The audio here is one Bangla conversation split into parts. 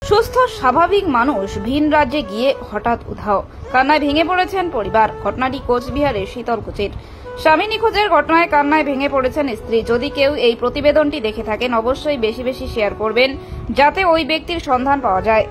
সুস্থ স্বাভাবিক মানুষ ভিন রাজ্যে গিয়ে হঠাৎ উধাও, কান্নায় ভেঙে পড়েছেন পরিবার। ঘটনাটি কোচবিহারের শীতলকুচির। স্বামী নিখোঁজের ঘটনায় কান্নায় ভেঙে পড়েছেন স্ত্রী। যদি কেউ এই প্রতিবেদনটি দেখে থাকেন অবশ্যই বেশি বেশি শেয়ার করবেন যাতে ওই ব্যক্তির সন্ধান পাওয়া যায়।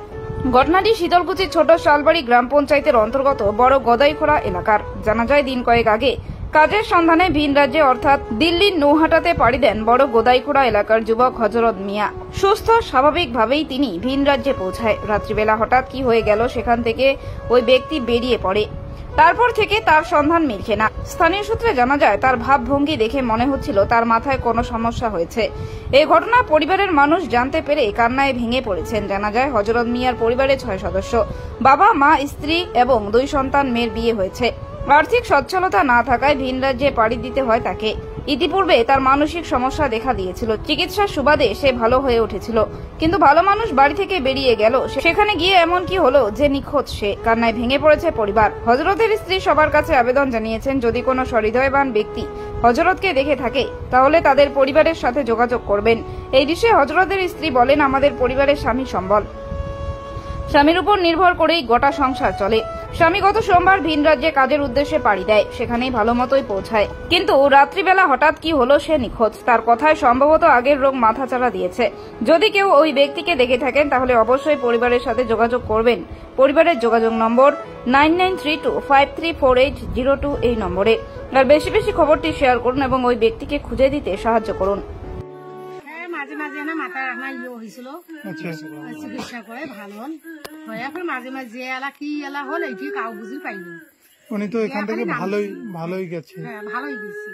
ঘটনাটি শীতলকুচির ছোট শালবাড়ি গ্রাম পঞ্চায়েতের অন্তর্গত বড় গদাইখোড়া এলাকার। জানা যায় দিন কয়েক আগে কাজের সন্ধানে ভিন রাজ্যে অর্থাৎ দিল্লির নৌহাটাতে পাড়ি দেন বড় গদাইখোড়া এলাকার যুবক হযরত মিয়া। সুস্থ স্বাভাবিকভাবেই তিনি ভিন রাজ্যে পৌঁছায়। রাত্রিবেলা হঠাৎ কি হয়ে গেল সেখান থেকে ওই ব্যক্তি বেরিয়ে পড়ে। তারপর থেকে তার সন্ধান মিলছে না। স্থানীয় সূত্রে জানা যায় তার ভাবভঙ্গি দেখে মনে হচ্ছিল তার মাথায় কোনো সমস্যা হয়েছে। এই ঘটনা পরিবারের মানুষ জানতে পেরে কান্নায় ভেঙে পড়েছেন। জানা যায় হযরত মিয়ার পরিবারে 6 সদস্য, বাবা, মা, স্ত্রী এবং 2 সন্তান। মেয়ের বিয়ে হয়েছে। আর্থিক সচ্ছলতা না থাকায় ভিন রাজ্যে পাড়ি দিতে হয় তাকে। ইতিপূর্বে তার মানসিক সমস্যা দেখা দিয়েছিল। চিকিৎসার সুবাদে সে ভালো হয়ে উঠেছিল, কিন্তু ভালো মানুষ বাড়ি থেকে বেরিয়ে গেল। সেখানে গিয়ে এমন কি হলো যে নিখোঁজ সে। কান্নায় ভেঙে পড়েছে পরিবার। হযরতের স্ত্রী সবার কাছে আবেদন জানিয়েছেন যদি কোনো সহৃদয়বান ব্যক্তি হযরতকে দেখে থাকে তাহলে তাদের পরিবারের সাথে যোগাযোগ করবেন। এই বিষয়ে হযরতের স্ত্রী বলেন, আমাদের পরিবারের স্বামী সম্বল। স্বামীর উপর নির্ভর করেই গোটা সংসার চলে। স্বামী গত সোমবার ভিন রাজ্যে কাজের উদ্দেশ্যে পাড়ি দেয়, সেখানেই ভালো মতোই পৌঁছায়, কিন্তু রাত্রিবেলা হঠাৎ কি হলো সে নিখোঁজ। তার কথায় সম্ভবত আগের রোগ মাথাচাড়া দিয়েছে। যদি কেউ ওই ব্যক্তিকে দেখে থাকেন তাহলে অবশ্যই পরিবারের সাথে যোগাযোগ করবেন। পরিবারের যোগাযোগ নম্বর 9932534802 এই নম্বরে। আর বেশি বেশি খবরটি শেয়ার করুন এবং ওই ব্যক্তিকে খুঁজে দিতে সাহায্য করুন। মাঝে মাঝে না মাথা আমার ইয়ে হয়েছিল, চিকিৎসা করে ভালো হয়ে এখন মাঝে মাঝে এলা কি এলা হল এইটি কাউ বুঝি পাইনি। উনি তো এখান থেকে ভালোই গেছে। হ্যাঁ, ভালোই গেছি।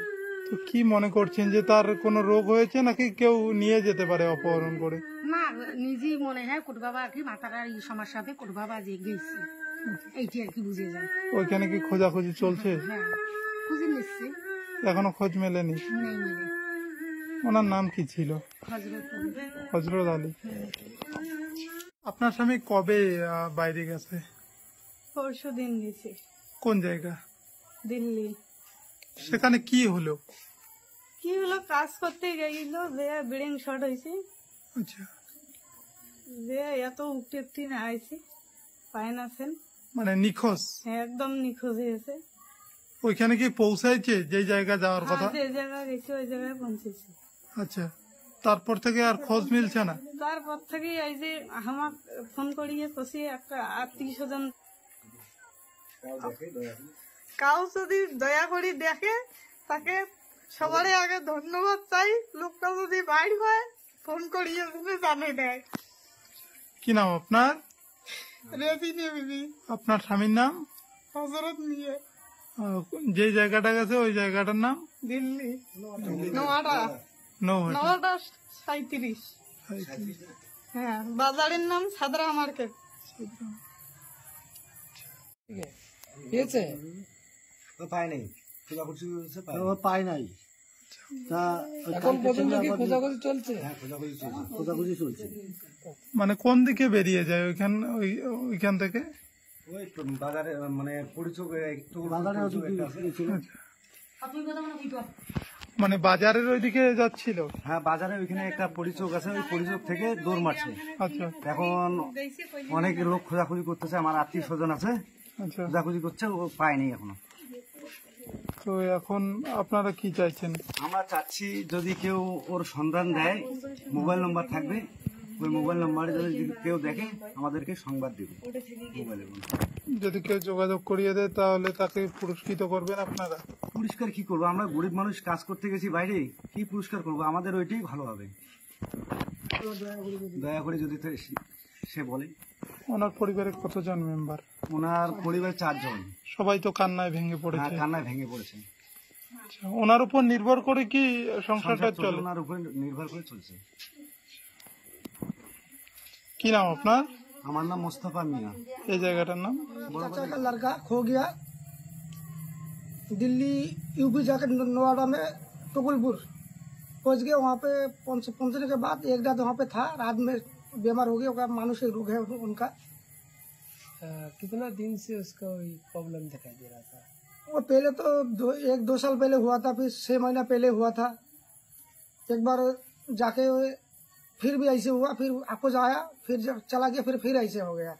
তো কি মনে করছেন যে তার কোনো রোগ হয়েছে নাকি কেউ নিয়ে যেতে পারে অপহরণ করে? না, নিজেই মনে হয় কুটবাবা আর কি মাথার এই সমস্যাতে কুটবাবা যে গেছি এইটি আর কি বুঝে যায়। ওইখানে কি খোঁজাখুঁজি চলছে? হ্যাঁ, খুঁজে নিচ্ছি, এখনো খোঁজ মেলেনি। নেই মেলে। ওনার নাম কি ছিল? হযরত আলী। আপনার স্বামী কবে বাইরে গেছে? পরশু দিন গেছে। কোন জায়গা? দিল্লি। সেখানে কি হলো? কি হলো, কাজ করতে গেছিল, ব্রেন শর্ট হয়েছে। আচ্ছা, এত উঠতে না আইছে পায় না সেন, মানে নিখোঁজ একদম নিখোঁজ হয়েছে। ওইখানে কি পৌঁছাইছে যে জায়গা যাওয়ার কথা? যে জায়গায় গেছে ওই জায়গায় পৌঁছেছে। আচ্ছা, তারপর থেকে আর খোঁজ মিলছে না? তারপর থেকে এই যে আমার ফোন করিয়ে কষি একটা আত্মীয় স্বজন কাউ যদি দয়া করে দেখে তাকে সবার আগে ধন্যবাদ চাই। লোকটা যদি বাইর হয় ফোন করিয়ে জানিয়ে দেয়। কি নাম আপনার? রেজিনা বিবি। আপনার স্বামীর নাম? হযরত মিয়া। যে জায়গাটা গেছে ওই জায়গাটার নাম? দিল্লি। নওয়াটা 37। হ্যাঁ, বাজারের নাম সাদরা মার্কেট। পায় নাই। খোঁজাখুঁজি চলছে। মানে কোন দিকে বেরিয়ে যায় ওইখান থেকে? ওই বাজারে মানে পরিচয় মানে বাজারের ওইদিকে যাচ্ছিল? হ্যাঁ, বাজারে ওইখানে একটা পরিচয় আছে, ওই পরিচয় থেকে দৌড় মারছে। আচ্ছা, এখন অনেক লোক খোঁজাখুঁজি করতেছে, আমার আত্মীয় স্বজন আছে, আচ্ছা, খোঁজাখুঁজি করছে, ও পায়নি এখনো। তো এখন আপনারা কি চাইছেন? আমরা চাচ্ছি যদি কেউ ওর সন্ধান দেয়, মোবাইল নম্বর থাকবে, ওই মোবাইল নম্বরে যদি কেউ দেখে আমাদেরকে সংবাদ দেবে। মোবাইলে যদি কেউ যোগাযোগ করিয়ে দেয় তাহলে তাকে পুরস্কৃত করবেন আপনারা? পুরস্কার কি করবো, আমরা গরিব মানুষ, কাজ করতে গেছি বাইরে, কি পুরস্কার করবো, আমাদের ওইটাই ভালো হবে। দয়া করে যদি সে বলে। ওনার পরিবারে কতজন মেম্বার? ওনার পরিবারে 4 জন। সবাই তো কান্নায় ভেঙে পড়েছে? কান্নায় ভেঙে পড়েছে। ওনার উপর নির্ভর করে কি সংসারটা চলে? ওনার উপর নির্ভর করে চলছে। কি নাম আপনার? আমার নাম মোস্তফা মিয়া। এই জায়গাটার नाम? चाचा का लड़का खो गया दिल्ली यूपी जाकर नोएडा में टुकुलपुर पहुंच गया। वहाँ पे पहुंचने के बाद एक रात वहाँ पे था, रात में बीमार हो गया, मानसिक रोग है उनका। कितना दिन से उसका प्रॉब्लम दिखाई दे रहा था? वो पहले तो 1-2 साल पहले हुआ था, फिर 6 महीना पहले हुआ था। एक बार जाके फिर भी ऐसे हुआ, फिर आपको आया, फिर जब चला गया, फिर ऐसे हो गया।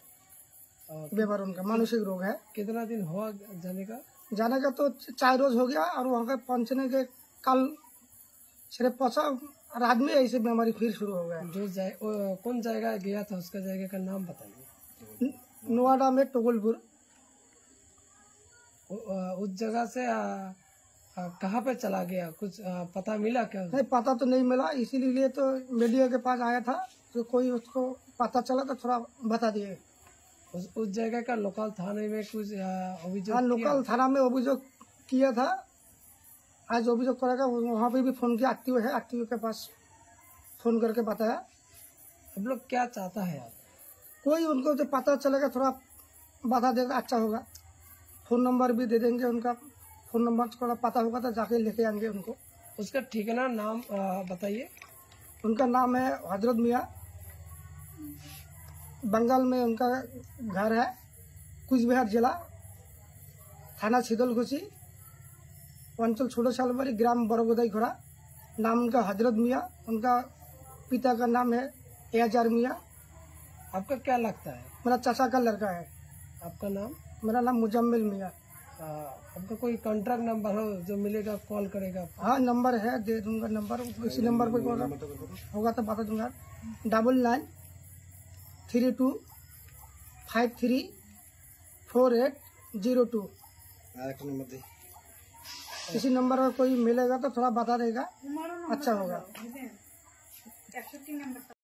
बीमार उनका मानसिक रोग है। कितना दिन हुआ जाने का? जाने का तो 4 रोज हो गया, और वहाँ पे पहुँचने के कल सिर्फ पहुँचा, रात में ऐसे बीमारी फिर शुरू हो गया। कौन जगह गया था, उसका जगह का नाम बताइए। नोएडा में टोगलपुर। उस जगह से कहाँ पे चला गया, कुछ पता मिला क्या? नहीं, पता तो नहीं मिला, इसीलिए तो मीडिया के पास आया था, तो कोई उसको पता चला तो थोड़ा बता दिए। उस जगह का लोकल थाने में कुछ अभियोग? हाँ, लोकल थाना में अभियोग किया था। आज अभियोग करेगा, वहाँ पे भी फोन किया, आरटीओ है, आरटीओ के पास फोन करके बताया। अब लोग क्या चाहता है आप? कोई उनको जो पता चलेगा थोड़ा बता देगा, अच्छा होगा। फोन नंबर भी दे देंगे, उनका फोन नंबर थोड़ा पता होगा तो जाके लेके आएंगे उनको। उसका ठिकाना नाम बताइए। उनका नाम है हजरत मियाँ, बंगाल में उनका घर है, कुचबिहार जिला, थाना शीतलकुची, अंचल छोटो सालबाड़ी, ग्राम बड़गोदाई खोड़ा। नाम उनका हजरत मियाँ, उनका पिता का नाम है एजाज मियाँ। आपका क्या लगता है? मेरा चाचा का लड़का है। आपका नाम? मेरा नाम मुजम्मिल मियाँ। आपका कोई कॉन्ट्रैक्ट नंबर हो जो मिलेगा कॉल करेगा? हाँ, नंबर है, दे दूंगा नंबर। इसी नंबर पर होगा तो बता दूंगा। 9932534802। इसी नंबर पर कोई मिलेगा तो थोड़ा बता देगा, अच्छा होगा।